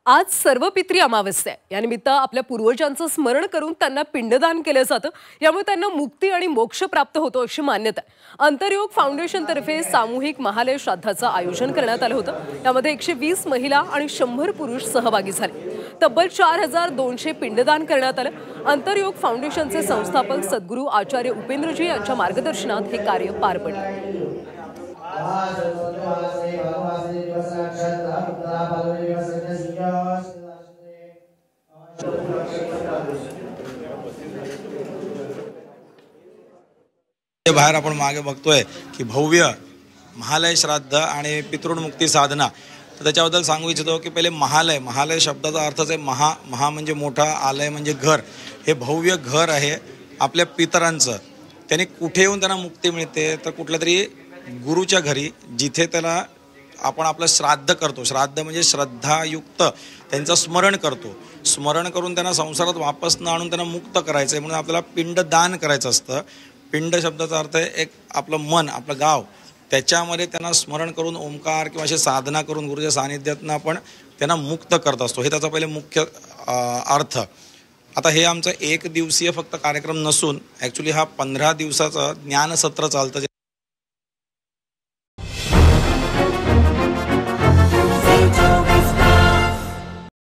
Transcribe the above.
आज सर्वपित्री अमावस्या आहे. यानिमित्त आपल्या पूर्वजांचं स्मरण करून त्यांना पिंडदान केलं जातं. यामुळे त्यांना मुक्ती आणि मोक्ष प्राप्त होतो अशी मान्यता आहे. अंतरयोग फाउंडेशनतर्फे सामूहिक महालय श्राद्धाचं आयोजन करण्यात आलं होतं. यामध्ये 120 महिला आणि 100 पुरुष सहभागी झाले. तब्बल 4200 पिंडदान करण्यात आलं. अंतरयोग फाउंडेशनचे संस्थापक सद्गुरू आचार्य उपेंद्रजी यांच्या मार्गदर्शनात हे कार्य पार पडले. बाहेर आपण मागे बघतोय की भव्य महालय श्राद्ध आणि पितृमुक्ती साधना. तर त्याच्याबद्दल सांगू इच्छितो की पहिले महालय शब्दाचा अर्थच आहे महा म्हणजे मोठा, आलय म्हणजे घर. हे भव्य घर आहे आपल्या पितरांचं. त्याने कुठे येऊन त्यांना मुक्ती मिळते तर कुठल्या तरी गुरुच्या घरी, जिथे त्याला आपण आपलं श्राद्ध करतो. श्राद्ध म्हणजे श्रद्धायुक्त त्यांचं स्मरण करतो. स्मरण करून त्यांना संसारात वापस न आणून त्यांना मुक्त करायचं आहे, म्हणून आपल्याला पिंडदान करायचं असतं. पिंड शब्दाचा अर्थ आहे एक आपलं मन, आपलं गाव. त्याच्यामध्ये त्यांना स्मरण करून ओंकार किंवा अशी साधना करून गुरुच्या सानिध्यातनं आपण त्यांना मुक्त करत असतो. हे त्याचा पहिले मुख्य अर्थ. आता हे आमचं 1 दिवसीय फक्त कार्यक्रम नसून ॲक्च्युली हा 15 दिवसाचा ज्ञानसत्र चालतं, जे